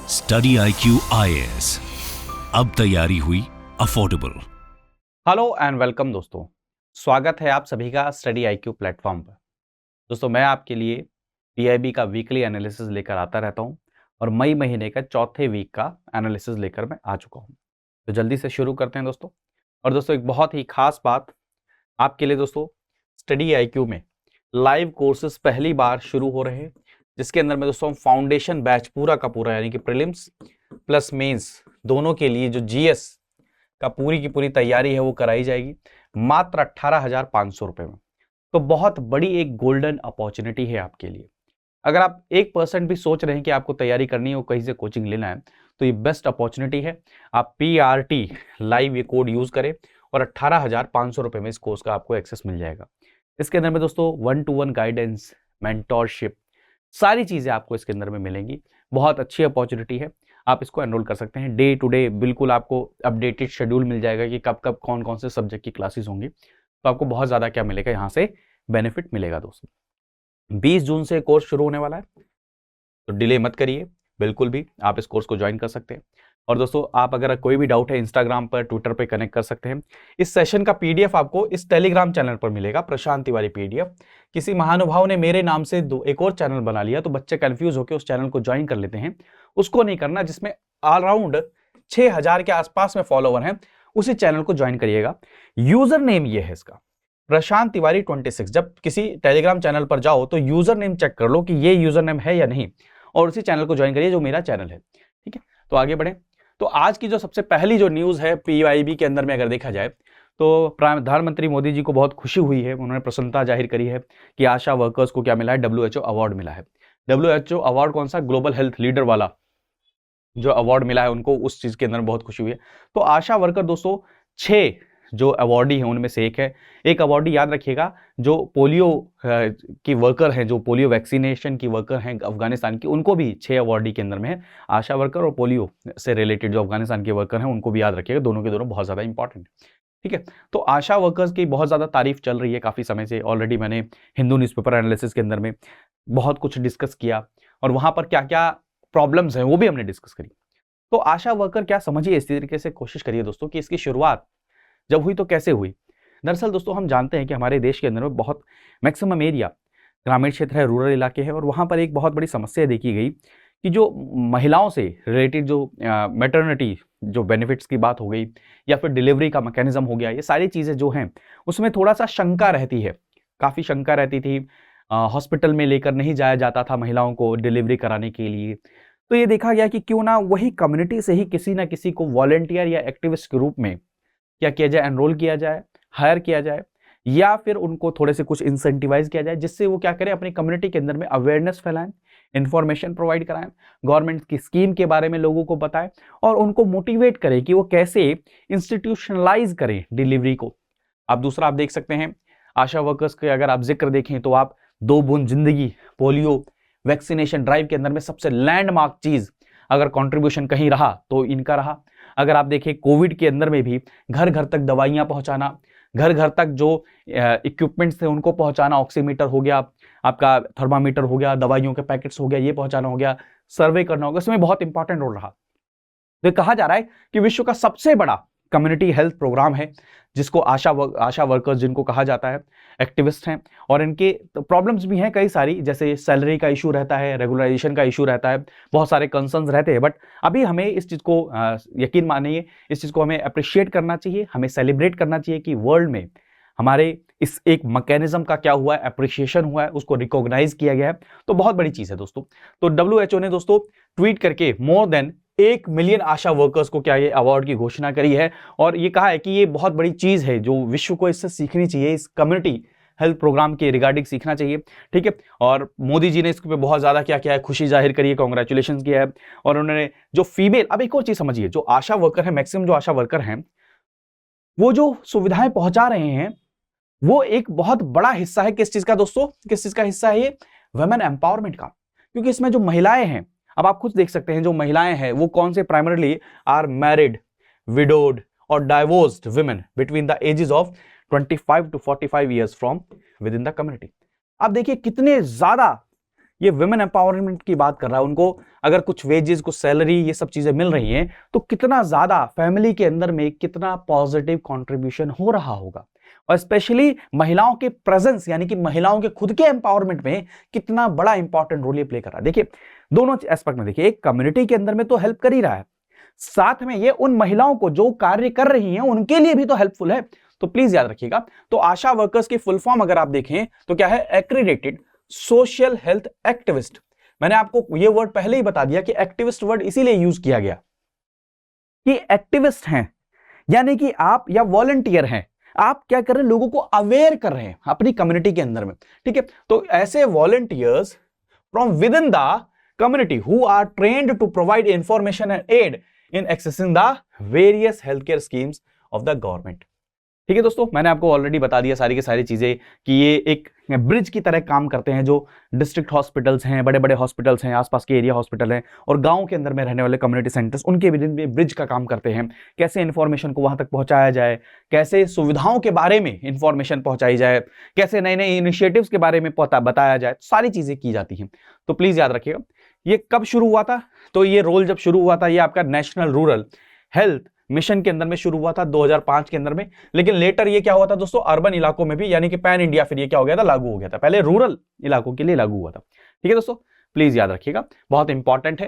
Study IQ IAS, अब तैयारी हुई अफोर्डेबल। हेलो एंड वेलकम दोस्तों, स्वागत है आप सभी का स्टडी IQ प्लेटफॉर्म पर। दोस्तों मैं आपके लिए PIB का वीकली एनालिसिस लेकर आता रहता हूं और मई महीने का चौथे वीक का एनालिसिस लेकर मैं आ चुका हूं। तो जल्दी से शुरू करते हैं दोस्तों। और दोस्तों एक बहुत ही खास बात आपके लिए दोस्तों, स्टडी IQ में लाइव कोर्सेज पहली बार शुरू हो रहे हैं, जिसके अंदर में दोस्तों फाउंडेशन बैच पूरा का पूरा यानी कि प्रीलिम्स प्लस मेंस दोनों के लिए जो GS का पूरी की पूरी तैयारी है वो कराई जाएगी मात्र 18,500 रुपए में। तो बहुत बड़ी एक गोल्डन अपॉर्चुनिटी है आपके लिए। अगर आप 1% भी सोच रहे हैं कि आपको तैयारी करनी है और कहीं से कोचिंग लेना है, तो ये बेस्ट अपॉर्चुनिटी है। आप PRT लाइव ये कोड यूज करें और 18,500 रुपए में इस कोर्स का आपको एक्सेस मिल जाएगा। इसके अंदर में दोस्तों 1-to-1 गाइडेंस, मेंटोरशिप, सारी चीजें आपको इसके अंदर में मिलेंगी। बहुत अच्छी अपॉर्चुनिटी है, आप इसको एनरोल कर सकते हैं। डे टू डे बिल्कुल आपको अपडेटेड शेड्यूल मिल जाएगा कि कब कब कौन कौन से सब्जेक्ट की क्लासेस होंगी। तो आपको बहुत ज़्यादा क्या मिलेगा, यहाँ से बेनिफिट मिलेगा दोस्तों। 20 जून से कोर्स शुरू होने वाला है, तो डिले मत करिए, बिल्कुल भी आप इस कोर्स को ज्वाइन कर सकते हैं। और दोस्तों आप अगर कोई भी डाउट है इंस्टाग्राम पर, ट्विटर पर कनेक्ट कर सकते हैं। इस सेशन का PDF आपको इस टेलीग्राम चैनल पर मिलेगा, प्रशांत तिवारी PDF। किसी महानुभाव ने मेरे नाम से एक और चैनल बना लिया, तो बच्चे कंफ्यूज होकर उस चैनल को ज्वाइन कर लेते हैं। उसको नहीं करना, जिसमें अराउंड 6,000 के आसपास में फॉलोवर हैं, उसी चैनल को ज्वाइन करिएगा। यूजर नेम ये है इसका, प्रशांत तिवारी 26। जब किसी टेलीग्राम चैनल पर जाओ तो यूजर नेम चेक कर लो कि ये यूजर नेम है या नहीं, और उसी चैनल को ज्वाइन करिए जो मेरा चैनल है। ठीक है, तो आगे बढ़े। तो आज की जो सबसे पहली जो न्यूज है PIB के अंदर में अगर देखा जाए, तो प्रधानमंत्री मोदी जी को बहुत खुशी हुई है। उन्होंने प्रसन्नता जाहिर करी है कि आशा वर्कर्स को क्या मिला है, WHO अवार्ड मिला है। WHO अवार्ड कौन सा, ग्लोबल हेल्थ लीडर वाला जो अवार्ड मिला है उनको, उस चीज के अंदर बहुत खुशी हुई है। तो आशा वर्कर दोस्तों 6 जो अवार्डी हैं उनमें से एक है। एक अवार्डी याद रखिएगा, जो पोलियो की वर्कर हैं, जो पोलियो वैक्सीनेशन की वर्कर हैं अफगानिस्तान की, उनको भी 6 अवार्डी के अंदर में है। आशा वर्कर और पोलियो से रिलेटेड जो अफगानिस्तान के वर्कर हैं उनको भी याद रखिएगा, दोनों के दोनों बहुत ज़्यादा इंपॉर्टेंट। ठीक है, तो आशा वर्कर्स की बहुत ज़्यादा तारीफ चल रही है काफ़ी समय से। ऑलरेडी मैंने हिंदू न्यूज़पेपर एनालिसिस के अंदर में बहुत कुछ डिस्कस किया, और वहाँ पर क्या क्या प्रॉब्लम्स हैं वो भी हमने डिस्कस करी। तो आशा वर्कर क्या, समझिए इस तरीके से कोशिश करिए दोस्तों कि इसकी शुरुआत जब हुई तो कैसे हुई। दरअसल दोस्तों हम जानते हैं कि हमारे देश के अंदर में बहुत मैक्सिमम एरिया ग्रामीण क्षेत्र है, रूरल इलाके हैं, और वहाँ पर एक बहुत बड़ी समस्या देखी गई कि जो महिलाओं से रिलेटेड जो मैटरनिटी जो बेनिफिट्स की बात हो गई, या फिर डिलीवरी का मैकेनिज्म हो गया, ये सारी चीज़ें जो हैं उसमें थोड़ा सा शंका रहती है, काफ़ी शंका रहती थी। हॉस्पिटल में लेकर नहीं जाया जाता था महिलाओं को डिलीवरी कराने के लिए। तो ये देखा गया कि क्यों ना वही कम्युनिटी से ही किसी ना किसी को वॉलंटियर या एक्टिविस्ट के रूप में क्या किया जाए, एनरोल किया जाए, हायर किया जाए, या फिर उनको थोड़े से कुछ इंसेंटिवाइज किया जाए, जिससे वो क्या करें, अपनी कम्युनिटी के अंदर में अवेयरनेस फैलाएं, इंफॉर्मेशन प्रोवाइड कराएं, गवर्नमेंट की स्कीम के बारे में लोगों को बताएं, और उनको मोटिवेट करें कि वो कैसे इंस्टीट्यूशनलाइज करें डिलीवरी को। आप दूसरा आप देख सकते हैं, आशा वर्कर्स के अगर आप जिक्र देखें तो आप 2 बूंद जिंदगी पोलियो वैक्सीनेशन ड्राइव के अंदर में सबसे लैंडमार्क चीज अगर कंट्रीब्यूशन कहीं रहा तो इनका रहा। अगर आप देखें कोविड के अंदर में भी घर घर तक दवाइयां पहुंचाना, घर घर तक जो इक्विपमेंट्स थे उनको पहुंचाना, ऑक्सीमीटर हो गया, आपका थर्मामीटर हो गया, दवाइयों के पैकेट्स हो गया, ये पहुंचाना हो गया, सर्वे करना होगा, इसमें बहुत इंपॉर्टेंट रोल रहा। तो कहा जा रहा है कि विश्व का सबसे बड़ा कम्युनिटी हेल्थ प्रोग्राम है, जिसको आशा वर्कर्स जिनको कहा जाता है, एक्टिविस्ट हैं, और इनके प्रॉब्लम्स भी हैं कई सारी, जैसे सैलरी का इशू रहता है, रेगुलराइजेशन का इशू रहता है, बहुत सारे कंसर्न्स रहते हैं। बट अभी हमें इस चीज़ को यकीन मानिए, इस चीज़ को हमें अप्रिशिएट करना चाहिए, हमें सेलिब्रेट करना चाहिए कि वर्ल्ड में हमारे इस एक मैकेनिज्म का क्या हुआ है, अप्रिशिएशन हुआ है, उसको रिकॉग्नाइज किया गया है। तो बहुत बड़ी चीज़ है दोस्तों। तो WHO ने दोस्तों ट्वीट करके मोर देन 1 मिलियन आशा वर्कर्स को क्या ये अवार्ड की घोषणा करी है, और ये कहा है कि ये बहुत बड़ी चीज है जो विश्व को इससे सीखनी चाहिए, इस कम्युनिटी हेल्थ प्रोग्राम के रिगार्डिंग सीखना चाहिए। ठीक है, और मोदी जी ने इसके पे बहुत ज्यादा क्या किया है, खुशी जाहिर करी है, कॉन्ग्रेचुलेशन किया है। और उन्होंने जो फीमेल, अब एक और चीज समझिए, जो आशा वर्कर है, मैक्सिमम जो आशा वर्कर हैं वो जो सुविधाएं पहुंचा रहे हैं, वो एक बहुत बड़ा हिस्सा है किस चीज का दोस्तों, किस चीज का हिस्सा है ये, वुमेन एम्पावरमेंट का। क्योंकि इसमें जो महिलाएं हैं, अब आप खुद देख सकते हैं, जो महिलाएं हैं वो कौन से, प्राइमरीली आर मैरिड, विडोड और divorced women between the ages of 25 to 45 years from within the community. आप देखिए कितने ज्यादा ये विमेन एम्पावरमेंट की बात कर रहा है। उनको अगर कुछ वेजेस, कुछ सैलरी, ये सब चीजें मिल रही हैं तो कितना ज्यादा फैमिली के अंदर में कितना पॉजिटिव कंट्रीब्यूशन हो रहा होगा, और स्पेशली महिलाओं के प्रेजेंस यानी कि महिलाओं के खुद के एम्पावरमेंट में कितना बड़ा इंपॉर्टेंट रोल ये प्ले कर रहा है। देखिए दोनों एस्पेक्ट में, देखिए एक कम्युनिटी के अंदर में तो हेल्प कर ही रहा है, साथ में ये उन महिलाओं को जो कार्य कर रही हैं उनके लिए भी तो हेल्पफुल है। तो प्लीज याद रखिएगा, तो आशा वर्कर्स की फुल फॉर्म अगर आप देखें तो क्या है, एक्रीडेटेड सोशल हेल्थ एक्टिविस्ट। मैंने आपको ये वर्ड पहले ही बता दिया कि एक्टिविस्ट वर्ड इसीलिए यूज किया गया कि एक्टिविस्ट हैं यानी कि आप या वॉलंटियर हैं, आप क्या कर रहे हैं, लोगों को अवेयर कर रहे हैं अपनी कम्युनिटी के अंदर में, ठीक है। तो ऐसे volunteers from within the community who are trained to provide information and aid in accessing the various health care schemes of the government. ठीक है दोस्तों, मैंने आपको ऑलरेडी बता दिया सारी की सारी चीजें कि ये एक ब्रिज की तरह काम करते हैं। जो डिस्ट्रिक्ट हॉस्पिटल्स हैं, बड़े बड़े हॉस्पिटल्स हैं, आसपास के एरिया हॉस्पिटल हैं और गांव के अंदर में रहने वाले कम्युनिटी सेंटर्स, उनके भी ब्रिज का काम करते हैं। कैसे इंफॉर्मेशन को वहां तक पहुंचाया जाए, कैसे सुविधाओं के बारे में इंफॉर्मेशन पहुंचाई जाए, कैसे नए नए इनिशिएटिव्स के बारे में बताया जाए, सारी चीजें की जाती हैं। तो प्लीज याद रखिएगा, ये कब शुरू हुआ था, तो ये रोल जब शुरू हुआ था, ये आपका नेशनल रूरल हेल्थ मिशन के अंदर में शुरू हुआ था 2005 के अंदर में। लेकिन लेटर ये क्या हुआ था दोस्तों, अर्बन इलाकों में भी, यानी कि पैन इंडिया फिर ये क्या हो गया था, लागू हो गया था। पहले रूरल इलाकों के लिए लागू हुआ था। ठीक है दोस्तों, प्लीज याद रखिएगा, बहुत इंपॉर्टेंट है।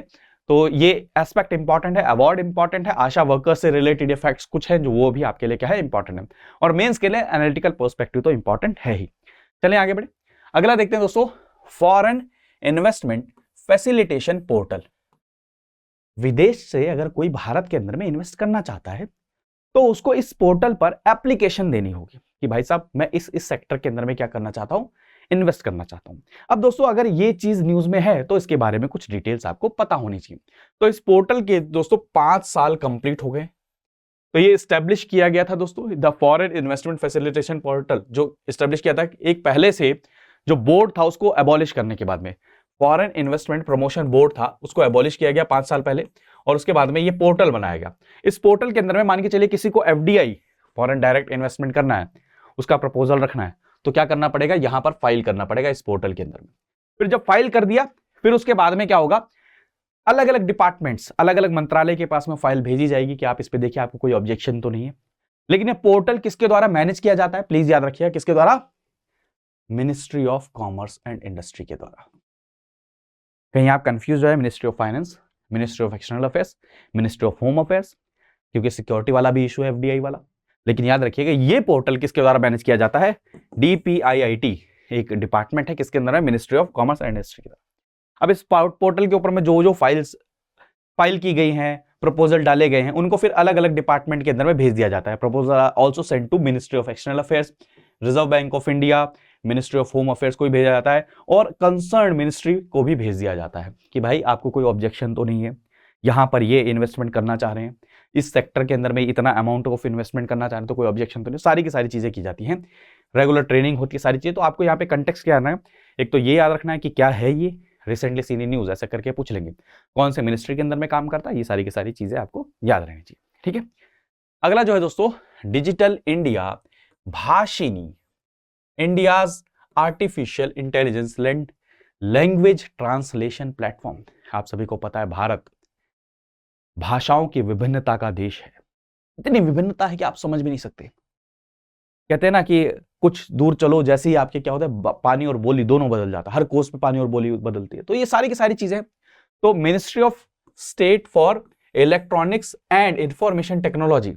तो ये एस्पेक्ट इंपॉर्टेंट है, अवार्ड इंपॉर्टेंट है, आशा वर्कर्स से रिलेटेड फैक्ट्स कुछ है जो वो भी आपके लिए क्या है, इंपॉर्टेंट है, और मेंस के लिए एनालिटिकल पर्सपेक्टिव तो इंपॉर्टेंट है ही। चलिए आगे बढ़े, अगला देखते हैं दोस्तों, फॉरेन इन्वेस्टमेंट फैसिलिटेशन पोर्टल। विदेश से अगर कोई भारत के अंदर में इन्वेस्ट करना चाहता है तो उसको इस पोर्टल पर एप्लीकेशन देनी होगी कि भाई साहब मैं इस सेक्टर के अंदर में क्या करना चाहता हूं, इन्वेस्ट करना चाहता हूं। अब दोस्तों अगर ये चीज न्यूज में है तो इसके बारे में कुछ डिटेल्स आपको पता होनी चाहिए। तो इस पोर्टल के दोस्तों 5 साल कंप्लीट हो गए। तो ये स्टैब्लिश किया गया था दोस्तों, the foreign investment facilitation portal जो स्टैब्लिश किया था, एक पहले से जो बोर्ड था उसको एबॉलिश करने के बाद में, फॉरेन इन्वेस्टमेंट प्रमोशन बोर्ड था उसको एबॉलिश किया गया 5 साल पहले, और उसके बाद में ये पोर्टल बनाया गया। इस पोर्टल के अंदर में मान के चलिए किसी को एफडीआई, फॉरेन डायरेक्ट इन्वेस्टमेंट करना है, उसका प्रपोजल रखना है, तो क्या करना पड़ेगा, यहां पर फाइल करना पड़ेगा इस पोर्टल के अंदर में। फिर जब फाइल कर दिया, फिर उसके बाद में क्या होगा, अलग अलग डिपार्टमेंट्स, अलग अलग मंत्रालय के पास में फाइल भेजी जाएगी कि आप इस पे देखिए आपको कोई ऑब्जेक्शन तो नहीं है। लेकिन ये पोर्टल किसके द्वारा मैनेज किया जाता है, प्लीज याद रखिएगा, किसके द्वारा, ministry of commerce and industry के द्वारा। कहीं आप कंफ्यूज है, ministry of finance, ministry of External affairs, ministry of Home affairs, क्योंकि सिक्योरिटी वाला भी इशू है, एफडीआई वाला। लेकिन याद रखिएगा ये पोर्टल किसके द्वारा मैनेज किया जाता है, डीपीआईआईटी एक डिपार्टमेंट है किसके अंदर है, ministry of commerce and industry के द्वारा। अब इस पोर्टल के ऊपर में जो जो फाइल्स फाइल की गई हैं, प्रपोजल डाले गए हैं, उनको फिर अलग अलग डिपार्टमेंट के अंदर में भेज दिया जाता है। Proposal also send to Ministry of External Affairs, Reserve Bank of India, Ministry of Home Affairs को भी भेजा जाता है, और कंसर्न मिनिस्ट्री को भी भेज दिया जाता है कि भाई आपको कोई ऑब्जेक्शन तो नहीं है, यहां पर ये इन्वेस्टमेंट करना चाह रहे हैं, इस सेक्टर के अंदर में इतना अमाउंट ऑफ इन्वेस्टमेंट करना चाह रहे हैं, तो कोई ऑब्जेक्शन तो नहीं। सारी की सारी चीजें की जाती हैं, रेगुलर ट्रेनिंग होती है, सारी चीजें। तो आपको यहाँ पे कंटेक्स्ट क्या आना है, एक तो ये याद रखना है कि क्या है ये, रिसेंटली सीनी न्यूज, ऐसा करके पूछ लेंगे, कौन से मिनिस्ट्री के अंदर में काम करता है, ये सारी की सारी चीजें आपको याद रहनी चाहिए। ठीक है, अगला जो है दोस्तों, digital India Bhashini, India's artificial intelligence language translation platform. आप सभी को पता है भारत भाषाओं की विभिन्नता का देश है, इतनी विभिन्नता है कि आप समझ भी नहीं सकते। कहते हैं ना कि कुछ दूर चलो, जैसे ही आपके क्या होता है, पानी और बोली दोनों बदल जाता है, हर कोस में पानी और बोली बदलती है। तो ये सारी की सारी चीजें, तो Ministry of state for electronics and information technology,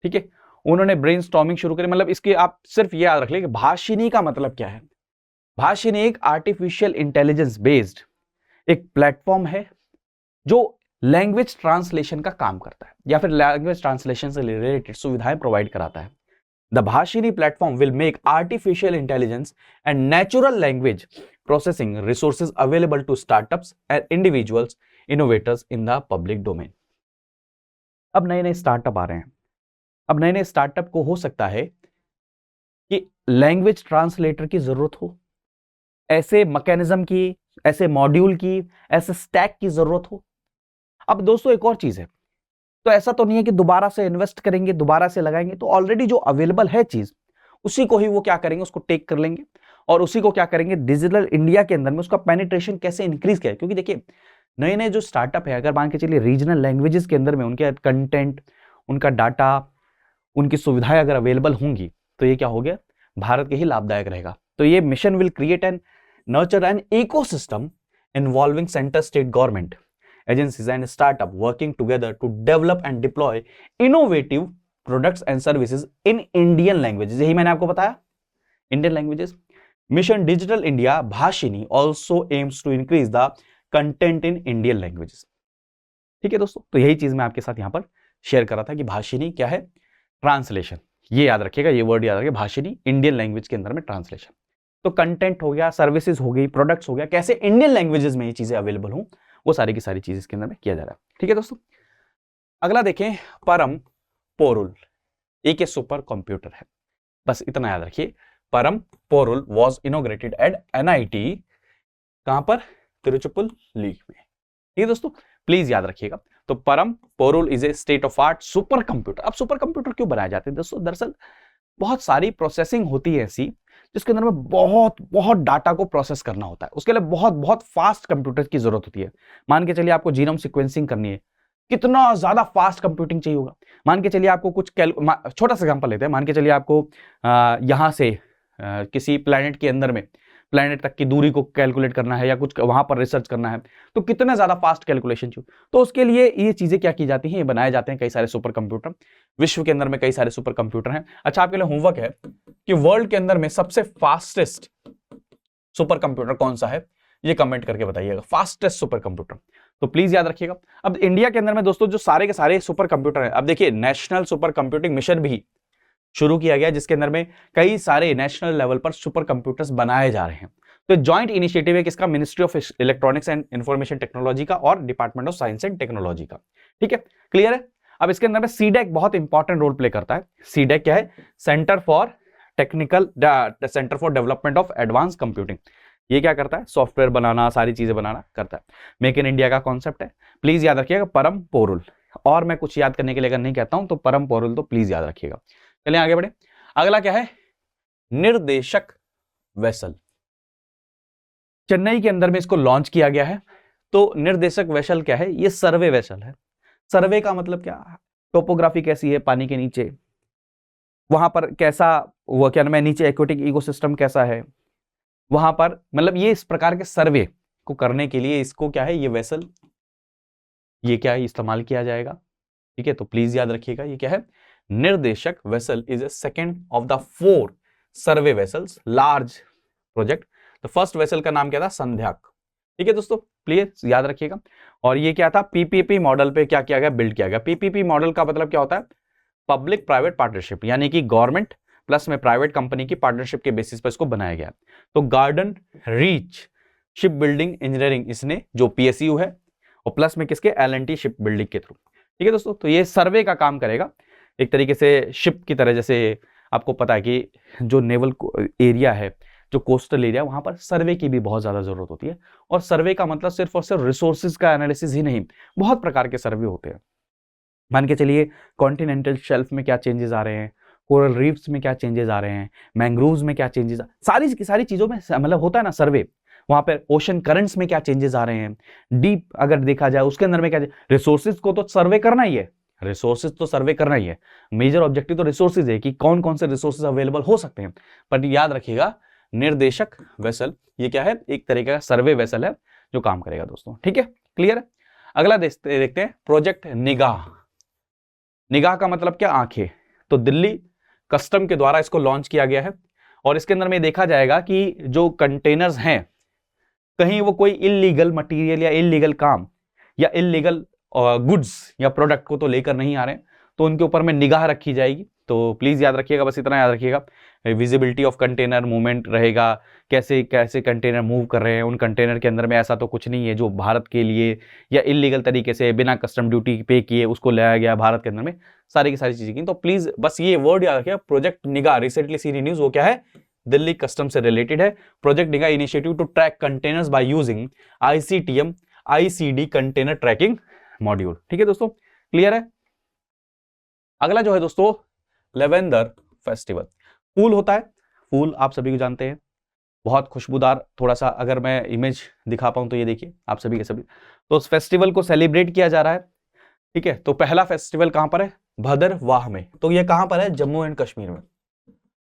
ठीक है, उन्होंने ब्रेनस्टॉर्मिंग शुरू करी। मतलब इसके आप सिर्फ ये याद रख लें कि भाषिनी का मतलब क्या है। भाषिनी एक आर्टिफिशियल इंटेलिजेंस बेस्ड एक प्लेटफॉर्म है जो लैंग्वेज ट्रांसलेशन का काम करता है, या फिर लैंग्वेज ट्रांसलेशन से रिलेटेड सुविधाएं प्रोवाइड कराता है। The Bhashini platform will make artificial intelligence and natural language processing resources available to startups and individuals innovators in the public domain. अब नए नए स्टार्टअप आ रहे हैं, अब नए नए स्टार्टअप को हो सकता है कि लैंग्वेज ट्रांसलेटर की जरूरत हो, ऐसे मैकेनिज्म की, ऐसे मॉड्यूल की, ऐसे स्टैक की जरूरत हो। अब दोस्तों एक और चीज है, तो ऐसा तो नहीं है कि दोबारा से इन्वेस्ट करेंगे, दोबारा से लगाएंगे, तो ऑलरेडी जो अवेलेबल है चीज उसी को ही वो क्या करेंगे, उसको टेक कर लेंगे और उसी को क्या करेंगे डिजिटल इंडिया के अंदर में उसका पेनिट्रेशन कैसे इंक्रीज किया, क्योंकि देखिए नए नए जो स्टार्टअप है अगर मान के चलिए रीजनल लैंग्वेजेस के अंदर में उनके कंटेंट, उनका डाटा, उनकी सुविधाएं अगर अवेलेबल होंगी तो ये क्या हो गया, भारत के ही लाभदायक रहेगा। तो ये mission will create and nurture an ecosystem involving centre state government agencies and startup working together to develop and deploy innovative products and services in Indian languages। यही मैंने आपको बताया, Indian languages। Mission Digital India Bhashini also aims to increase the content in Indian languages। ठीक है दोस्तों, तो यही चीज मैं आपके साथ यहां पर शेयर कर रहा था कि भाषिनी क्या है, ट्रांसलेशन। ये याद रखिएगा, ये वर्ड याद रखिएगा, भाषिनी इंडियन लैंग्वेज के अंदर में ट्रांसलेशन। तो कंटेंट हो गया, सर्विसेज हो गई, प्रोडक्ट्स हो गया, कैसे इंडियन लैंग्वेजेस में ये चीजें अवेलेबल हो, वो सारी की सारी चीज इसके अंदर में किया जा रहा है। ठीक है दोस्तों, अगला देखें, परम पोरुल एक सुपर कंप्यूटर है, बस इतना याद रखिए। परम पोरुल वॉज इनोग्रेटेड एट NIT, कहां पर, तिरुचिरापल्ली में। ठीक है दोस्तों, प्लीज याद रखिएगा। तो Param Porul is a state of art super computer. अब सुपर कंप्यूटर क्यों बनाए जाते हैं दोस्तों, दरअसल बहुत सारी प्रोसेसिंग होती है ऐसी जिसके अंदर में बहुत बहुत डाटा को प्रोसेस करना होता है, उसके लिए बहुत बहुत फास्ट कंप्यूटर की जरूरत होती है। मान के चलिए आपको जीनोम सीक्वेंसिंग करनी है, कितना ज्यादा फास्ट कंप्यूटिंग चाहिए होगा। मान के चलिए आपको कुछ छोटा सा एग्जांपल लेते हैं, मान के चलिए आपको यहां से किसी प्लेनेट के अंदर में प्लेनेट तक की दूरी को कैलकुलेट करना है या कुछ वहां पर रिसर्च करना है, तो कितना ज्यादा फास्ट कैलकुलेशन चाहिए। तो उसके लिए ये चीजें क्या की जाती हैं, ये बनाए जाते हैं कई सारे सुपर कंप्यूटर। विश्व के अंदर में कई सारे सुपर कंप्यूटर हैं। अच्छा, आपके लिए होमवर्क है कि वर्ल्ड के अंदर में सबसे फास्टेस्ट सुपर कंप्यूटर कौन सा है, ये कमेंट करके बताइएगा, फास्टेस्ट सुपर कंप्यूटर। तो प्लीज याद रखिएगा। अब इंडिया के अंदर में दोस्तों जो सारे के सारे सुपर कंप्यूटर हैं, अब देखिए नेशनल सुपर कंप्यूटिंग मिशन भी शुरू किया गया जिसके अंदर में कई सारे नेशनल लेवल पर सुपर कंप्यूटर्स बनाए जा रहे हैं। तो जॉइंट इनिशिएटिव है किसका, ministry of electronics and information technology का और department of science and technology का। ठीक है, क्लियर है। अब इसके अंदर में सीडेक बहुत इंपॉर्टेंट रोल प्ले करता है। सीडेक क्या है, centre for development of advance computing. ये क्या करता है, सॉफ्टवेयर बनाना, सारी चीजें बनाना करता है। मेक इन इंडिया का कॉन्सेप्ट है, प्लीज याद रखिएगा परम पोरुल। और मैं कुछ याद करने के लिए अगर नहीं कहता हूं तो परम पोरुल तो प्लीज याद रखिएगा। चलिए आगे बढ़े। अगला क्या है, निर्देशक वेसल। चेन्नई के अंदर में इसको लॉन्च किया गया है। तो निर्देशक वेसल क्या है, ये सर्वे वेसल है। सर्वे का मतलब क्या, टोपोग्राफी कैसी है पानी के नीचे, वहां पर कैसा वो क्या नाम है, नीचे एक्वेटिक इकोसिस्टम कैसा है, वहां पर मतलब ये इस प्रकार के सर्वे को करने के लिए इसको क्या है, ये वेसल, ये क्या है, इस्तेमाल किया जाएगा। ठीक है, तो प्लीज याद रखिएगा ये क्या है, निर्देशक vessel is a second of the 4 survey vessels large project. तो फर्स्ट वेसल का नाम क्या था, संध्याक। ठीक है दोस्तों, प्लीज याद रखिएगा। और ये क्या था, पीपीपी मॉडल पे क्या किया गया, बिल्ड किया गया। पीपीपी मॉडल का मतलब क्या होता है, पब्लिक प्राइवेट पार्टनरशिप, यानी कि गवर्नमेंट प्लस में प्राइवेट कंपनी की पार्टनरशिप के बेसिस पर इसको बनाया गया। तो garden reach ship building engineering, इसने जो PSU है, और प्लस में किसके, L&T शिप बिल्डिंग के थ्रू। ठीक है दोस्तों, तो ये सर्वे का काम करेगा एक तरीके से शिप की तरह। जैसे आपको पता है कि जो नेवल एरिया है, जो कोस्टल एरिया, वहां पर सर्वे की भी बहुत ज्यादा जरूरत होती है। और सर्वे का मतलब सिर्फ और सिर्फ रिसोर्सेज का एनालिसिस ही नहीं, बहुत प्रकार के सर्वे होते हैं। मान के चलिए कॉन्टिनेंटल शेल्फ में क्या चेंजेस आ रहे हैं, कोरल रीफ्स में क्या चेंजेस आ रहे हैं, मैंग्रोव्स में क्या चेंजेस, सारी की सारी चीजों में मतलब होता है ना सर्वे। वहां पर ओशन करंट्स में क्या चेंजेस आ रहे हैं, डीप अगर देखा जाए उसके अंदर में क्या, रिसोर्सेज को तो सर्वे करना ही है, रिसोर्सेज तो सर्वे करना ही है। मेजर ऑब्जेक्टिव तो रिसोर्सेज है कि कौन कौन से रिसोर्सेज अवेलेबल हो सकते हैं। पर याद रखिएगा निर्देशक वेसल ये क्या है, एक तरीके का सर्वे वेसल है जो काम करेगा दोस्तों। ठीक है, क्लियर है। अगला देखते हैं प्रोजेक्ट निगाह। निगाह का मतलब क्या, आंखें। तो दिल्ली कस्टम के द्वारा इसको लॉन्च किया गया है। और इसके अंदर में देखा जाएगा कि जो कंटेनर्स हैं, कहीं वो कोई इलीगल मटेरियल या इलीगल काम या इलीगल गुड्स या प्रोडक्ट को तो लेकर नहीं आ रहे हैं, तो उनके ऊपर में निगाह रखी जाएगी। तो प्लीज याद रखिएगा, बस इतना याद रखिएगा, विजिबिलिटी ऑफ कंटेनर, मूवमेंट रहेगा, कैसे कैसे कंटेनर मूव कर रहे हैं, उन कंटेनर के अंदर में ऐसा तो कुछ नहीं है जो भारत के लिए या इलीगल तरीके से बिना कस्टम ड्यूटी पे किए उसको लाया गया भारत के अंदर में, सारी की सारी चीजें की। तो प्लीज बस ये वर्ड याद रखिएगा, प्रोजेक्ट निगाह। रिसेंटली सीरी न्यूज वो क्या है, दिल्ली कस्टम से रिलेटेड है। Project Nigah initiative to track containers by using ICTM ICD container tracking module. ठीक है दोस्तों, क्लियर है। अगला जो है दोस्तों, लेवेंडर फेस्टिवल। फूल होता है, फूल आप सभी को जानते हैं, बहुत खुशबूदार, थोड़ा सा अगर मैं इमेज दिखा पाऊँ तो ये देखिए आप सभी के सभी, तो उस फेस्टिवल को सेलिब्रेट किया जा रहा है। ठीक है, तो पहला फेस्टिवल कहाँ पर है? भदरवाह में। तो ये कहाँ पर है? जम्मू एंड कश्मीर में।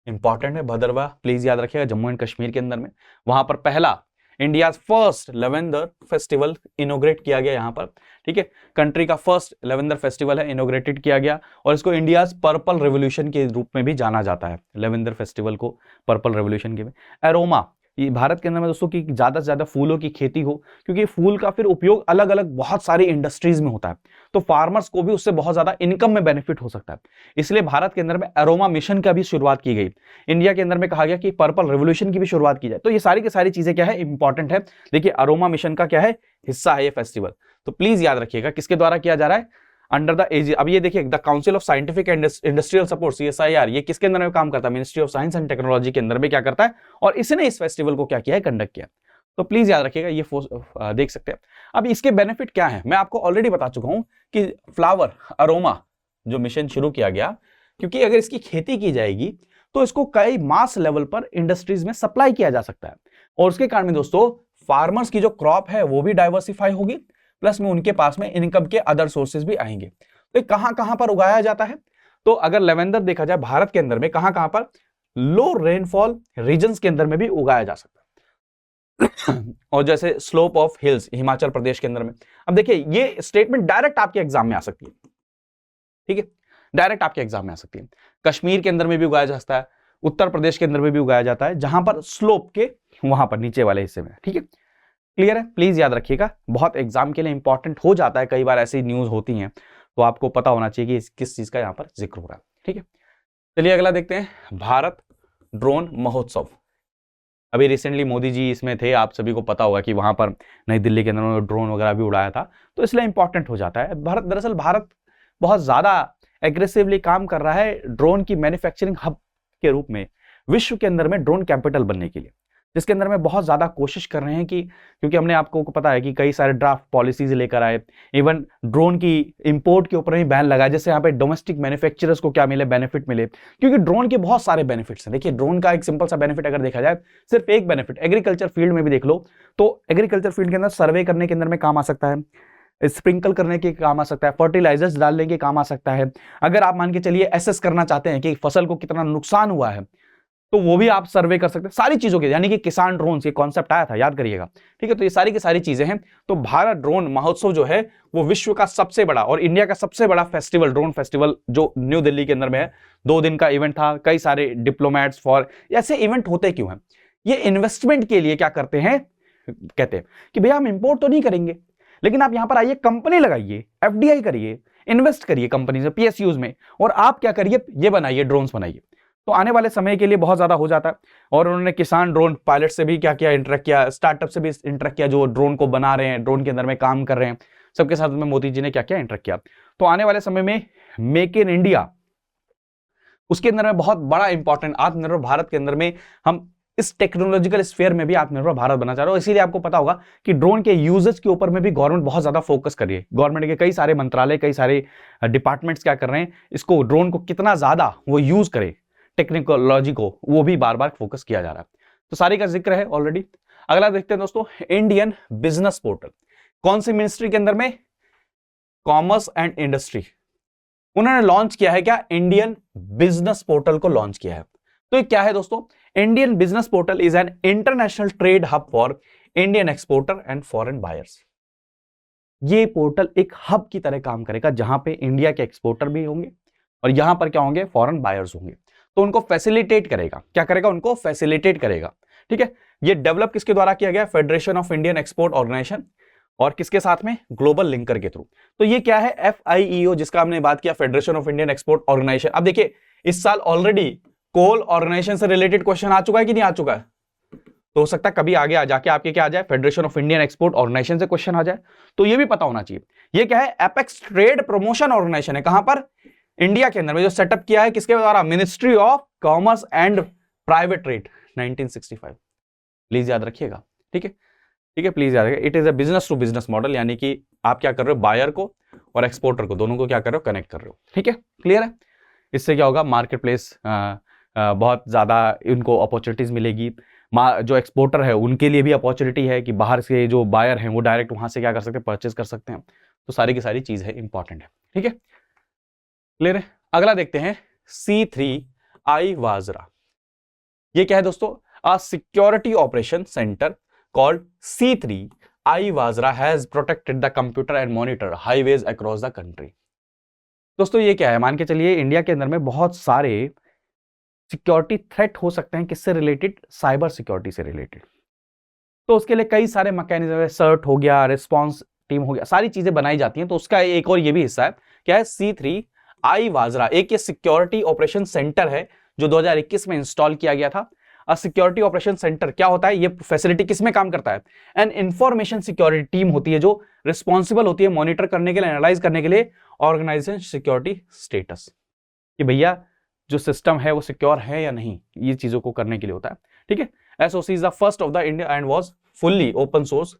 इंपॉर्टेंट है भदरवाह, प्लीज याद रखिएगा, जम्मू एंड कश्मीर के अंदर में। वहां पर पहला इंडिया फर्स्ट लेवेंडर फेस्टिवल इनोग्रेट किया गया यहाँ पर। ठीक है, कंट्री का फर्स्ट लेवेंडर फेस्टिवल है, इनोग्रेटेड किया गया, और इसको इंडिया पर्पल रेवोल्यूशन के रूप में भी जाना जाता है। लेवेंडर फेस्टिवल को पर्पल रेवोल्यूशन के में। एरोमा, ये भारत के अंदर में दोस्तों की ज्यादा से ज्यादा फूलों की खेती हो, क्योंकि फूल का फिर उपयोग अलग अलग बहुत सारी इंडस्ट्रीज में होता है, तो फार्मर्स को भी उससे बहुत ज्यादा इनकम में बेनिफिट हो सकता है। इसलिए भारत के अंदर में एरोमा मिशन का भी शुरुआत की गई। इंडिया के अंदर में कहा गया कि पर्पल रेवोल्यूशन की भी शुरुआत की जाए। तो ये सारी की सारी चीजें क्या है, इंपॉर्टेंट है। देखिए अरोमा मिशन का क्या है, हिस्सा है ये फेस्टिवल। तो प्लीज याद रखिएगा किसके द्वारा किया जा रहा है, अंडर द एज। अब ये देखिए the council of scientific and industrial support CSIR, ये किसके अंदर में काम करता है, ministry of science and technology के अंदर में क्या करता है, और इसने इस फेस्टिवल को क्या किया है, कंडक्ट किया। तो प्लीज याद रखिएगा, ये देख सकते हैं। अब इसके बेनिफिट क्या है, मैं आपको ऑलरेडी बता चुका हूं कि फ्लावर अरोमा जो मिशन शुरू किया गया, क्योंकि अगर इसकी खेती की जाएगी तो इसको कई मास लेवल पर इंडस्ट्रीज में सप्लाई किया जा सकता है, और उसके कारण में दोस्तों फार्मर्स की जो क्रॉप है वो भी डाइवर्सिफाई होगी, प्लस में उनके पास में इनकम के अदर सोर्सेज भी आएंगे। तो कहां कहां पर उगाया जाता है, तो अगर लेवेंडर देखा जाए भारत के अंदर में कहां कहां पर, लो रेनफॉल रीजन्स के अंदर में भी उगाया जा सकता है और जैसे slope of hills Himachal Pradesh के अंदर में। अब देखिए ये स्टेटमेंट डायरेक्ट आपके एग्जाम में आ सकती है। ठीक है, डायरेक्ट आपके एग्जाम में आ सकती है। कश्मीर के अंदर में भी उगाया जा सकता है, उत्तर प्रदेश के अंदर में भी उगाया जाता है, जहां पर स्लोप के वहां पर नीचे वाले हिस्से में। ठीक है, क्लियर है, प्लीज याद रखिएगा, बहुत एग्जाम के लिए इंपॉर्टेंट हो जाता है, कई बार ऐसी न्यूज होती हैं, तो आपको पता होना चाहिए कि किस चीज का यहां पर जिक्र हो रहा है। ठीक है, चलिए अगला देखते हैं, भारत ड्रोन महोत्सव। अभी रिसेंटली मोदी जी इसमें थे, आप सभी को पता होगा कि वहां पर नई दिल्ली के अंदर ड्रोन वगैरह भी उड़ाया था, तो इसलिए इंपॉर्टेंट हो जाता है। भारत दरअसल भारत बहुत ज्यादा एग्रेसिवली काम कर रहा है ड्रोन की मैन्युफैक्चरिंग हब के रूप में, विश्व के अंदर में ड्रोन कैपिटल बनने के लिए, जिसके अंदर में बहुत ज्यादा कोशिश कर रहे हैं कि, क्योंकि हमने आपको पता है कि कई सारे ड्राफ्ट पॉलिसीज लेकर आए, इवन ड्रोन की इंपोर्ट के ऊपर भी बैन लगाया, जैसे यहाँ पे डोमेस्टिक मैन्युफैक्चरर्स को क्या मिले, बेनिफिट मिले, क्योंकि ड्रोन के बहुत सारे बेनिफिट्स हैं। देखिए ड्रोन का एक सिंपल सा बेनिफिट अगर देखा जाए, सिर्फ एक बेनिफिट एग्रीकल्चर फील्ड में भी देख लो, तो एग्रीकल्चर फील्ड के अंदर सर्वे करने के अंदर में काम आ सकता है, स्प्रिंकल करने के काम आ सकता है, फर्टिलाइजर्स डालने के काम आ सकता है। अगर आप मान के चलिए एसेस करना चाहते हैं कि फसल को कितना नुकसान हुआ है, तो वो भी आप सर्वे कर सकते हैं, सारी चीजों के, यानी कि किसान ड्रोन ये कॉन्सेप्ट आया था, याद करिएगा। ठीक है, तो ये सारी की सारी चीजें हैं। तो भारत ड्रोन महोत्सव जो है वो विश्व का सबसे बड़ा और इंडिया का सबसे बड़ा फेस्टिवल, ड्रोन फेस्टिवल जो न्यू दिल्ली के अंदर में है, 2 दिन का इवेंट था, कई सारे डिप्लोमेट्स फॉर, ऐसे इवेंट होते क्यों हैं, ये इन्वेस्टमेंट के लिए क्या करते हैं, कहते हैं कि भैया हम इंपोर्ट तो नहीं करेंगे, लेकिन आप यहां पर आइए, कंपनी लगाइए, FDI करिए, इन्वेस्ट करिए कंपनी से, PSUs में, और आप क्या करिए, ये बनाइए, ड्रोन्स बनाइए। तो आने वाले समय के लिए बहुत ज्यादा हो जाता है। और उन्होंने किसान ड्रोन पायलट से भी क्या किया, इंटरेक्ट किया, स्टार्टअप से भी इंटरेक्ट किया, जो ड्रोन को बना रहे हैं, ड्रोन के अंदर में काम कर रहे हैं, सबके साथ में मोदी जी ने क्या किया, इंटरेक्ट किया। तो आने वाले समय में मेक इन इंडिया, उसके अंदर में बहुत बड़ा इंपॉर्टेंट, आत्मनिर्भर भारत के अंदर में हम इस टेक्नोलॉजिकल स्फीयर में भी आत्मनिर्भर भारत बनना चाह रहे हो। इसीलिए आपको पता होगा कि ड्रोन के यूजेस के ऊपर में भी गवर्नमेंट बहुत ज्यादा फोकस कर रही है। गवर्नमेंट के कई सारे मंत्रालय, कई सारे डिपार्टमेंट्स क्या कर रहे हैं, इसको ड्रोन को कितना ज्यादा वो यूज करे, टेक्नोलॉजी को, वो भी बार बार फोकस किया जा रहा है। तो सारी का जिक्र है ऑलरेडी। अगला देखते हैं दोस्तों, इंडियन बिजनेस पोर्टल, कौन सी मिनिस्ट्री के अंदर में, कॉमर्स एंड इंडस्ट्री, उन्होंने लॉन्च किया है क्या, इंडियन बिजनेस पोर्टल को लॉन्च किया है। तो ये क्या है दोस्तों, Indian business portal is an international trade hub for Indian exporter and foreign buyers. ये पोर्टल एक हब की तरह काम करेगा, जहां पे इंडिया के एक्सपोर्टर भी होंगे और यहां पर क्या होंगे, फॉरेन बायर्स होंगे। तो उनको फैसिलिटेट करेगा, क्या करेगा, उनको फैसिलिटेट करेगा। ठीक है, ये डेवलप किसके द्वारा किया गया, Federation of Indian Export Organisation, और किसके साथ में, ग्लोबल लिंकर के थ्रू। तो ये क्या है, FIEO, जिसका हमने बात किया, Federation of Indian Export Organisation. अब देखिए इस साल ऑलरेडी कोल ऑर्गेनाइजेशन से रिलेटेड क्वेश्चन आ चुका है कि नहीं आ चुका है, तो हो सकता है कभी आगे आ जाके आपके क्या आ जाए, Federation of Indian Export Organisation से क्वेश्चन आ जाए, तो ये भी पता होना चाहिए। ये क्या है, एपेक्स ट्रेड प्रमोशन ऑर्गेनाइजेशन है, कहां पर, इंडिया के अंदर में, जो सेटअप किया है किसके द्वारा, ministry of commerce and private trade 1965। Please याद रखिएगा। ठीक है, ठीक है, प्लीज याद रखिएगा। It is a business to business model, यानी कि आप क्या कर रहे हो, बायर को और एक्सपोर्टर को, दोनों को क्या कर रहे हो, कनेक्ट कर रहे हो। ठीक है, क्लियर है। इससे क्या होगा, मार्केट प्लेस बहुत ज्यादा इनको अपॉर्चुनिटीज मिलेगी, जो एक्सपोर्टर है उनके लिए भी अपॉर्चुनिटी है कि बाहर से जो बायर हैं वो डायरेक्ट वहां से क्या कर सकते हैं, परचेज कर सकते हैं। तो सारी की सारी चीज है, इंपॉर्टेंट है। ठीक है, क्लियर है। अगला देखते हैं C3I वाजरा। ये क्या है दोस्तों? A security operation center called C3I Vajra has protected the computer and monitor highways across the country. दोस्तों ये क्या है, मान के चलिए इंडिया के अंदर में बहुत सारे सिक्योरिटी थ्रेट हो सकते हैं, किससे रिलेटेड? साइबर सिक्योरिटी से रिलेटेड। तो उसके लिए कई सारे मैकेनिज्म है, सर्ट हो गया, रिस्पॉन्स टीम हो गया, सारी चीजें बनाई जाती हैं। तो उसका एक और ये भी हिस्सा है, क्या है? C3I वाजरा एक ये सिक्योरिटी ऑपरेशन सेंटर है जो 2021 में इंस्टॉल किया गया था। सिक्योरिटी ऑपरेशन सेंटर क्या होता है? ये फैसिलिटी किस में काम करता है? एन इंफॉर्मेशन सिक्योरिटी टीम होती है जो रिस्पॉन्सिबल होती है मॉनिटर करने के लिए, एनालाइज करने के लिए ऑर्गेनाइजेशन सिक्योरिटी स्टेटस, कि भैया जो सिस्टम है वो सिक्योर है या नहीं, ये चीजों को करने के लिए होता है। ठीक है, SOC is the first of the India and was fully open source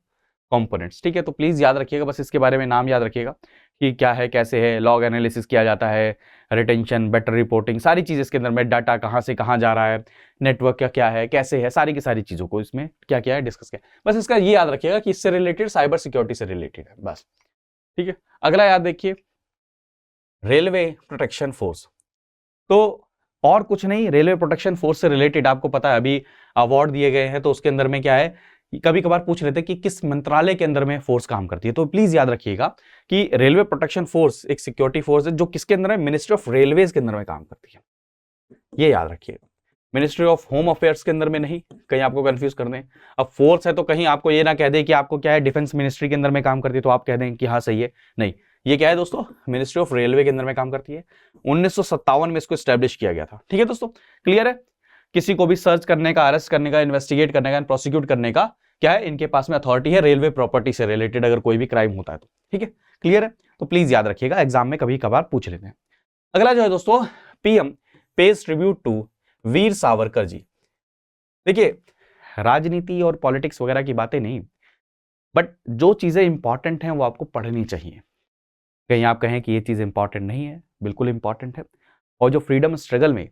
components. ठीक है, तो प्लीज याद रखिएगा, बस इसके बारे में नाम याद रखिएगा कि क्या है, कैसे है, लॉग एनालिसिस किया जाता है, रिटेंशन, बेटर रिपोर्टिंग, सारी चीज़ इसके अंदर में, डाटा कहाँ से कहाँ जा रहा है, नेटवर्क का क्या है, कैसे है, सारी की सारी चीज़ों को इसमें क्या क्या है डिस्कस किया। बस इसका ये याद रखिएगा कि इससे रिलेटेड साइबर सिक्योरिटी से रिलेटेड है बस। ठीक है, अगला याद देखिए, रेलवे प्रोटेक्शन फोर्स। तो और कुछ नहीं, रेलवे प्रोटेक्शन फोर्स से रिलेटेड आपको पता है अभी अवार्ड दिए गए हैं, तो उसके अंदर में क्या है, कभी कभार पूछ लेते हैं कि किस मंत्रालय के अंदर में फोर्स काम करती है। तो प्लीज याद रखिएगा कि रेलवे प्रोटेक्शन फोर्स एक सिक्योरिटी फोर्स है जो किसके अंदर है? मिनिस्ट्री ऑफ रेलवेज के अंदर में काम करती है, ये याद रखिएगा। मिनिस्ट्री ऑफ होम अफेयर्स के अंदर में नहीं, कहीं आपको कंफ्यूज कर दें। अब फोर्स है तो कहीं आपको ये ना कह दे कि आपको क्या है, डिफेंस मिनिस्ट्री के अंदर में काम करती है, तो आप कह दें कि हाँ सही है, नहीं, ये क्या है दोस्तों? मिनिस्ट्री ऑफ रेलवे के अंदर में काम करती है। 1957 में इसको स्टैब्लिश किया गया था। ठीक है दोस्तों, क्लियर है। किसी को भी सर्च करने का, अरेस्ट करने का, इन्वेस्टिगेट करने का, प्रोसिक्यूट करने का क्या है, इनके पास में अथॉरिटी है, रेलवे प्रॉपर्टी से रिलेटेड अगर कोई भी क्राइम होता है तो। ठीक है, क्लियर है। तो प्लीज याद रखिएगा, एग्जाम में कभी कभार पूछ लेते हैं। अगला जो है दोस्तों, PM page tribute to Veer Savarkar ji. देखिए, राजनीति और पॉलिटिक्स वगैरह की बातें नहीं, बट जो चीजें इंपॉर्टेंट हैं वो आपको पढ़नी चाहिए। कहीं आप कहें कि ये चीज इंपॉर्टेंट नहीं है, बिल्कुल इंपॉर्टेंट है। और जो फ्रीडम स्ट्रगल में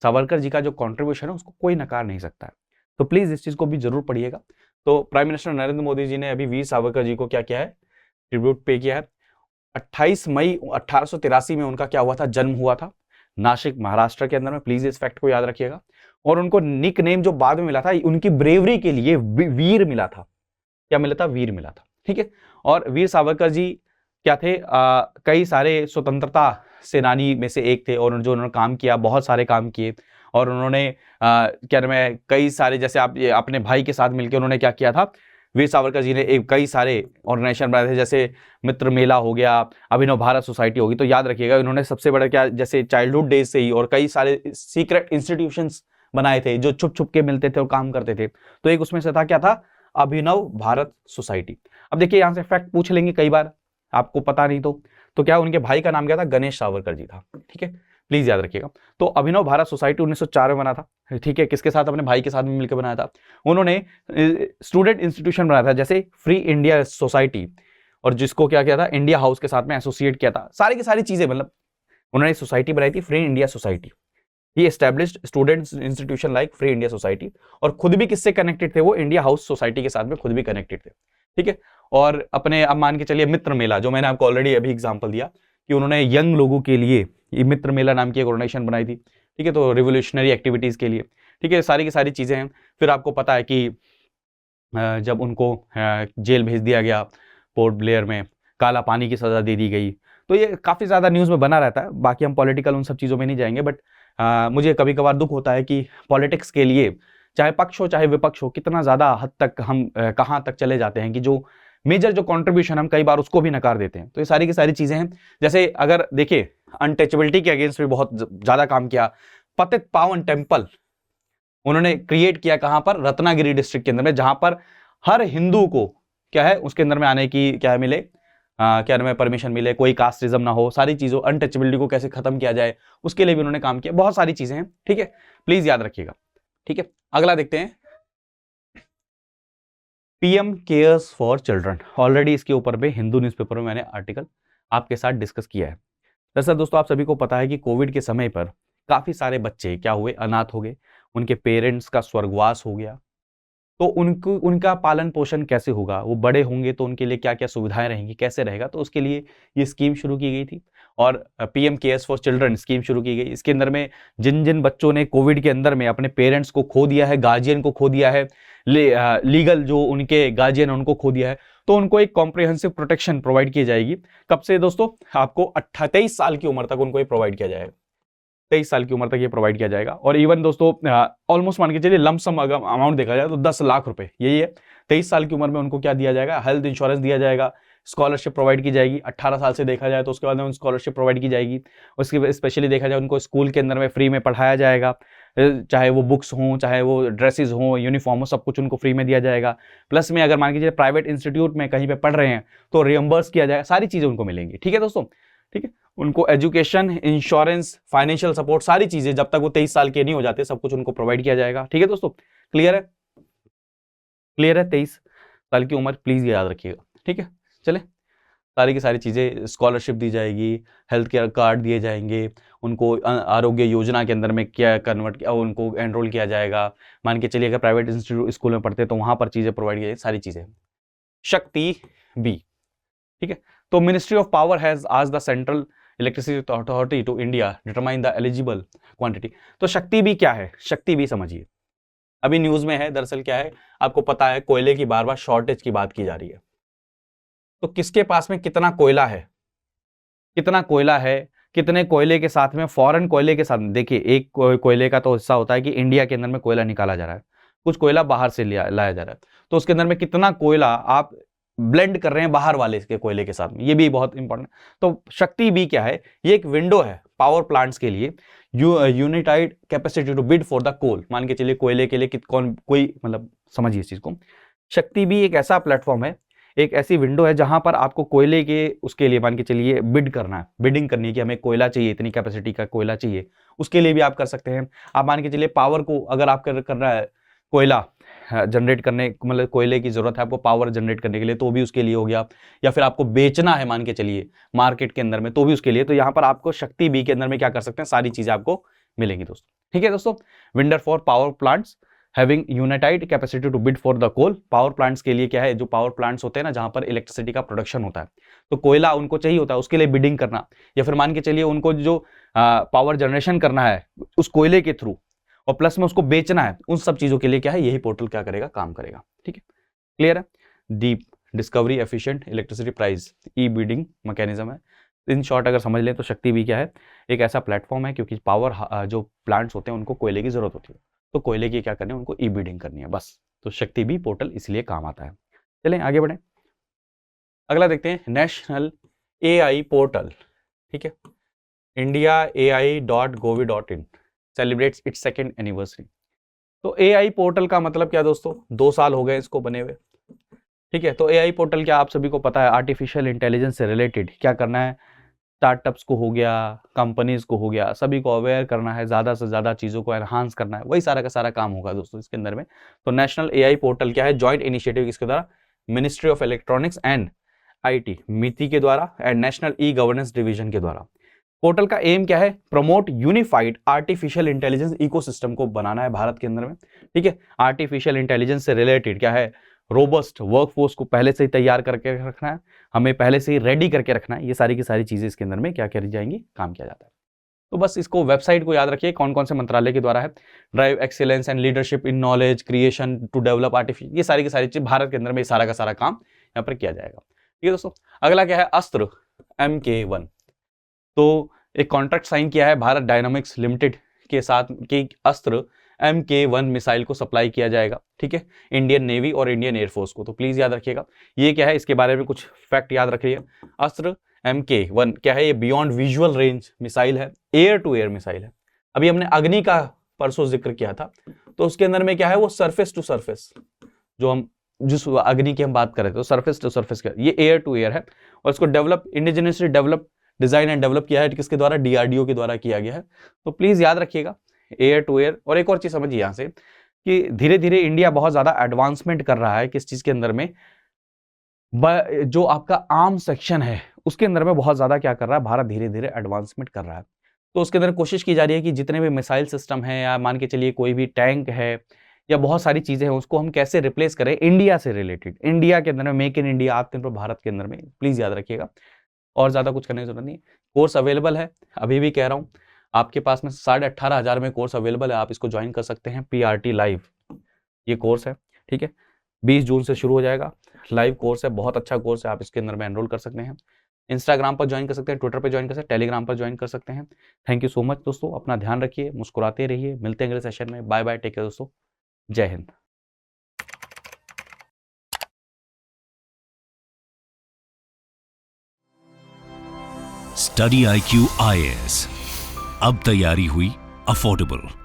सावरकर जी का जो कंट्रीब्यूशन है उसको कोई नकार नहीं सकता है। तो प्लीज इस चीज को भी जरूर पढ़िएगा। तो प्राइम मिनिस्टर नरेंद्र मोदी जी ने अभी वीर सावरकर जी को क्या किया है? ट्रिब्यूट पे किया है। 28 मई 1883 में उनका क्या हुआ था? जन्म हुआ था, नासिक महाराष्ट्र के अंदर में। प्लीज इस फैक्ट को याद रखिएगा। और उनको निक नेम जो बाद में मिला था, उनकी ब्रेवरी के लिए वीर मिला था। क्या मिला था? वीर मिला था। ठीक है, और वीर सावरकर जी क्या थे? कई सारे स्वतंत्रता सेनानी में से एक थे, और जो उन्होंने काम किया, बहुत सारे काम किए। और उन्होंने क्या नाम है, कई सारे, जैसे आप अपने भाई के साथ मिलकर उन्होंने क्या किया था, वीर सावरकर जी ने कई सारे ऑर्गेनाइजेशन बनाए थे, जैसे मित्र मेला हो गया, अभिनव भारत सोसाइटी होगी। तो याद रखिएगा, इन्होंने सबसे बड़ा क्या, जैसे चाइल्डहुड डेज से ही और कई सारे सीक्रेट इंस्टीट्यूशंस बनाए थे जो छुप छुप के मिलते थे और काम करते थे। तो एक उसमें से था, क्या था? अभिनव भारत सोसाइटी। अब देखिए, यहाँ से फैक्ट पूछ लेंगे कई बार, आपको पता नहीं तो क्या उनके भाई का नाम क्या था? गणेश सावरकर जी था। ठीक है, प्लीज याद रखिएगा। तो अभिनव भारत सोसाइटी 1904 में बना था। ठीक है, किसके साथ? अपने भाई के साथ में मिलकर बनाया था। उन्होंने स्टूडेंट इंस्टीट्यूशन बनाया था, जैसे फ्री इंडिया सोसाइटी, और जिसको क्या किया था? इंडिया हाउस के साथ में एसोसिएट किया था। सारी की सारी चीजें, मतलब उन्होंने सोसाइटी बनाई थी, फ्री इंडिया सोसाइटी। ही established students institution like free India society. और खुद भी किससे कनेक्टेड थे? वो इंडिया हाउस सोसाइटी के साथ में खुद भी कनेक्टेड थे। ठीक है, और अपने, अब मान के चलिए मित्र मेला, जो मैंने आपको ऑलरेडी अभी एग्जांपल दिया कि उन्होंने यंग लोगों के लिए ये मित्र मेला नाम की एक ऑर्गेनाइजेशन बनाई थी। ठीक है, तो रिवोल्यूशनरी एक्टिविटीज के लिए। ठीक है, सारी की सारी चीजें हैं। फिर आपको पता है कि जब उनको जेल भेज दिया गया, पोर्ट ब्लेयर में काला पानी की सजा दे दी गई। तो ये काफी ज्यादा न्यूज में बना रहता है। बाकी हम पॉलिटिकल उन सब चीजों में नहीं जाएंगे, बट मुझे कभी कभार दुख होता है कि पॉलिटिक्स के लिए, चाहे पक्ष हो चाहे विपक्ष हो, कितना ज्यादा हद तक हम कहाँ तक चले जाते हैं कि जो मेजर जो कंट्रीब्यूशन हम कई बार उसको भी नकार देते हैं। तो ये सारी की सारी चीजें हैं। जैसे अगर देखिए, अनटचेबिलिटी के अगेंस्ट भी बहुत ज्यादा काम किया। पतित पावन टेम्पल उन्होंने क्रिएट किया, कहां पर? रत्नागिरी डिस्ट्रिक्ट के अंदर में, जहां पर हर हिंदू को क्या है, उसके अंदर में आने की क्या है मिले, क्या नाम है, परमिशन मिले, कोई कास्टिज्म ना हो, सारी चीजों, अनटचेबिलिटी को कैसे खत्म किया जाए, उसके लिए भी उन्होंने काम किया। बहुत सारी चीजें हैं। ठीक है, प्लीज याद रखिएगा। ठीक है, अगला देखते हैं, PM cares for children. Already इसके ऊपर भी हिंदू न्यूज़पेपर में मैंने आर्टिकल आपके साथ डिस्कस किया है। दरअसल दोस्तों, आप सभी को पता है कि कोविड के समय पर काफी सारे बच्चे क्या हुए? अनाथ हो गए। उनके पेरेंट्स का स्वर्गवास हो गया, तो उनको उनका पालन पोषण कैसे होगा, वो बड़े होंगे तो उनके लिए क्या क्या सुविधाएं रहेंगी, कैसे रहेगा, तो उसके लिए ये स्कीम शुरू की गई थी। और PM cares for children scheme शुरू की गई। इसके अंदर में जिन जिन बच्चों ने कोविड के अंदर में अपने पेरेंट्स को खो दिया है, गार्जियन को खो दिया है, लीगल जो उनके गार्जियन है उनको खो दिया है, तो उनको एक कॉम्प्रिहेंसिव प्रोटेक्शन प्रोवाइड की जाएगी। कब से दोस्तों, आपको 23 साल की उम्र तक उनको ये प्रोवाइड किया जाएगा। 23 साल की उम्र तक ये प्रोवाइड किया जाएगा। और इवन दोस्तों ऑलमोस्ट मान के चलिए लमसम अगर अमाउंट देखा जाए तो 10 लाख रुपए यही है। 23 साल की उम्र में उनको क्या दिया जाएगा, हेल्थ इंश्योरेंस दिया जाएगा, स्कॉलरशिप प्रोवाइड की जाएगी। 18 साल से देखा जाए तो उसके बाद में स्कॉलरशिप प्रोवाइड की जाएगी। उसके स्पेशली देखा जाए उनको स्कूल के अंदर में फ्री में पढ़ाया जाएगा, चाहे वो बुक्स हों, चाहे वो ड्रेसेस हों, यूनिफॉर्म हो, सब कुछ उनको फ्री में दिया जाएगा। प्लस में अगर मान लीजिए प्राइवेट इंस्टीट्यूट में कहीं पे पढ़ रहे हैं तो रियम्बर्स किया जाएगा, सारी चीजें उनको मिलेंगी। ठीक है दोस्तों, ठीक है। उनको एजुकेशन, इंश्योरेंस, फाइनेंशियल सपोर्ट, सारी चीजें जब तक वो 23 साल के नहीं हो जाते सब कुछ उनको प्रोवाइड किया जाएगा। ठीक है दोस्तों, क्लियर है, क्लियर है। 23 साल की उम्र प्लीज याद रखिएगा। ठीक है, चले सारी की सारी चीजें, स्कॉलरशिप दी जाएगी, हेल्थ केयर कार्ड दिए जाएंगे, उनको आरोग्य योजना के अंदर में क्या कन्वर्ट किया, उनको एनरोल किया जाएगा। मान के चलिए अगर प्राइवेट इंस्टीट्यूट स्कूल में पढ़ते तो वहां पर चीजें प्रोवाइड की जाएगी, सारी चीजें। शक्ति बी, ठीक है। तो मिनिस्ट्री ऑफ पावर हैज आज the Central Electricity Authority to India determine the eligible quantity. तो शक्ति बी क्या है, शक्ति बी समझिए, अभी न्यूज में है। दरअसल क्या है, आपको पता है कोयले की बार बार शॉर्टेज की बात की जा रही है। तो किसके पास में कितना कोयला है, कितना कोयला है, कितने कोयले के साथ में फॉरेन कोयले के साथ, देखिए एक कोयले का तो हिस्सा होता है कि इंडिया के अंदर में कोयला निकाला जा रहा है, कुछ कोयला बाहर से लाया जा रहा है, तो उसके अंदर में कितना कोयला आप ब्लेंड कर रहे हैं बाहर वाले के कोयले के साथ में, ये भी बहुत इंपॉर्टेंट। तो शक्ति बी क्या है, ये एक विंडो है पावर प्लांट्स के लिए, unitized capacity to bid for the coal. मान के चलिए कोयले के लिए कोई मतलब समझिए इस चीज को। शक्ति बी एक ऐसा प्लेटफॉर्म है, एक ऐसी विंडो है जहां पर आपको कोयले के उसके लिए मान के चलिए बिड करना है, बिडिंग करनी है कि हमें कोयला चाहिए, इतनी कैपेसिटी का कोयला चाहिए, उसके लिए भी आप कर सकते हैं। आप मान के चलिए पावर को अगर आप करना है, कोयला जनरेट करने, मतलब कोयले की जरूरत है आपको पावर जनरेट करने के लिए, तो भी उसके लिए हो गया। या फिर आपको बेचना है मान के चलिए मार्केट के अंदर में, तो भी उसके लिए। तो यहाँ पर आपको शक्ति बी के अंदर में क्या कर सकते हैं, सारी चीजें आपको मिलेंगी दोस्तों। ठीक है दोस्तों, window for power plants having unitized capacity to bid for the coal. Power plants के लिए क्या है, जो पावर प्लांट्स होते हैं ना जहां पर इलेक्ट्रिसिटी का प्रोडक्शन होता है, तो कोयला उनको चाहिए होता है, उसके लिए बिडिंग करना, या फिर मान के चलिए उनको जो पावर जनरेशन करना है उस कोयले के थ्रू, और प्लस में उसको बेचना है, उन सब चीजों के लिए क्या है, यही पोर्टल क्या करेगा, काम करेगा। ठीक है, क्लियर है। Deep discovery efficient electricity price, e bidding mechanism है। इन शॉर्ट अगर समझ लें तो शक्ति भी क्या है, एक ऐसा प्लेटफॉर्म है, क्योंकि पावर जो प्लांट्स होते हैं उनको कोयले की जरूरत होती है, तो कोयले की क्या करनी है, उनको ई बिडिंग करनी है बस। तो शक्ति बी पोर्टल इसलिए काम आता है। चलें आगे बढ़ें, अगला देखते हैं नेशनल एआई पोर्टल। ठीक है, india.ai.gov.in celebrates it's second anniversary. तो एआई पोर्टल का मतलब क्या दोस्तों, 2 साल हो गए इसको बने हुए। ठीक है, तो एआई पोर्टल क्या आप सभी को पता है, आर्टिफिशियल इंटेलिजेंस से रिलेटेड क्या करना है, स्टार्टअप्स को हो गया, कंपनीज को हो गया, सभी को अवेयर करना है, ज़्यादा से ज़्यादा चीज़ों को एनहांस करना है, वही सारा का सारा काम होगा दोस्तों इसके अंदर में। तो नेशनल एआई पोर्टल क्या है, जॉइंट इनिशिएटिव किसके द्वारा, ministry of electronics and IT मिति के द्वारा and national e governance division के द्वारा। पोर्टल का एम क्या है, promote unified artificial intelligence ecosystem को बनाना है भारत के अंदर में। ठीक है, आर्टिफिशियल इंटेलिजेंस से रिलेटेड क्या है, रोबस्ट वर्कफोर्स को पहले से ही तैयार करके रखना है, हमें पहले से ही रेडी करके रखना है, ये सारी की सारी चीजें इसके अंदर में क्या करी जाएंगी, काम किया जाता है। तो बस इसको वेबसाइट को याद रखिए, कौन कौन से मंत्रालय के द्वारा है, drive excellence and leadership in knowledge creation to develop artificial, ये सारी की सारी चीज भारत के अंदर में सारा का सारा काम यहाँ पर किया जाएगा। ठीक है दोस्तों, अगला क्या है, अस्त्र MK1। तो एक कॉन्ट्रैक्ट साइन किया है भारत डायनामिक्स लिमिटेड के साथ कि अस्त्र MK1 मिसाइल को सप्लाई किया जाएगा। ठीक है, इंडियन नेवी और इंडियन एयरफोर्स को। तो प्लीज याद रखिएगा ये क्या है, इसके बारे में कुछ फैक्ट याद रखिए। अस्त्र MK1 क्या है, ये बियॉन्ड विजुअल रेंज मिसाइल है, एयर टू एयर मिसाइल है। अभी हमने अग्नि का परसों जिक्र किया था, तो उसके अंदर में क्या है, वो सरफेस टू सरफेस, जो हम जिस अग्नि की हम बात कर रहे थे, तो सरफेस टू सरफेस का, ये एयर टू एयर है। और इसको develop indigenously develop design and develop किया है किसके द्वारा, DRDO के द्वारा किया गया है। तो प्लीज याद रखिएगा एयर टू एयर। और एक और चीज समझिए यहां से कि धीरे धीरे इंडिया बहुत ज्यादा एडवांसमेंट कर रहा है किस चीज के अंदर में, जो आपका आर्म सेक्शन है उसके अंदर में बहुत ज्यादा क्या कर रहा है, भारत धीरे धीरे एडवांसमेंट कर रहा है। तो उसके अंदर कोशिश की जा रही है कि जितने भी मिसाइल सिस्टम हैं या मान के चलिए कोई भी टैंक है या बहुत सारी चीज़ें हैं, उसको हम कैसे रिप्लेस करें इंडिया से रिलेटेड। इंडिया के अंदर में मेक इन इंडिया, आत्मनिर्भर भारत के अंदर में, प्लीज़ याद रखिएगा, और ज़्यादा कुछ करने की ज़रूरत नहीं है। कोर्स अवेलेबल है, अभी भी कह रहा हूँ, आपके पास में 18,500 में कोर्स अवेलेबल है, आप इसको ज्वाइन कर सकते हैं। PRT लाइव ये कोर्स है, ठीक है, 20 जून से शुरू हो जाएगा। लाइव कोर्स है, बहुत अच्छा कोर्स है, आप इसके अंदर में एनरोल कर सकते हैं। इंस्टाग्राम पर ज्वाइन कर सकते हैं, ट्विटर पर ज्वाइन कर सकते हैं, टेलीग्राम पर ज्वाइन कर सकते हैं। थैंक यू सो मच दोस्तों, अपना ध्यान रखिए, मुस्कुराते रहिए, मिलते हैं अगले सेशन में। बाय बाय, टेक केयर दोस्तों, जय हिंद। स्टडी IQ IAS, अब तैयारी हुई अफोर्डेबल।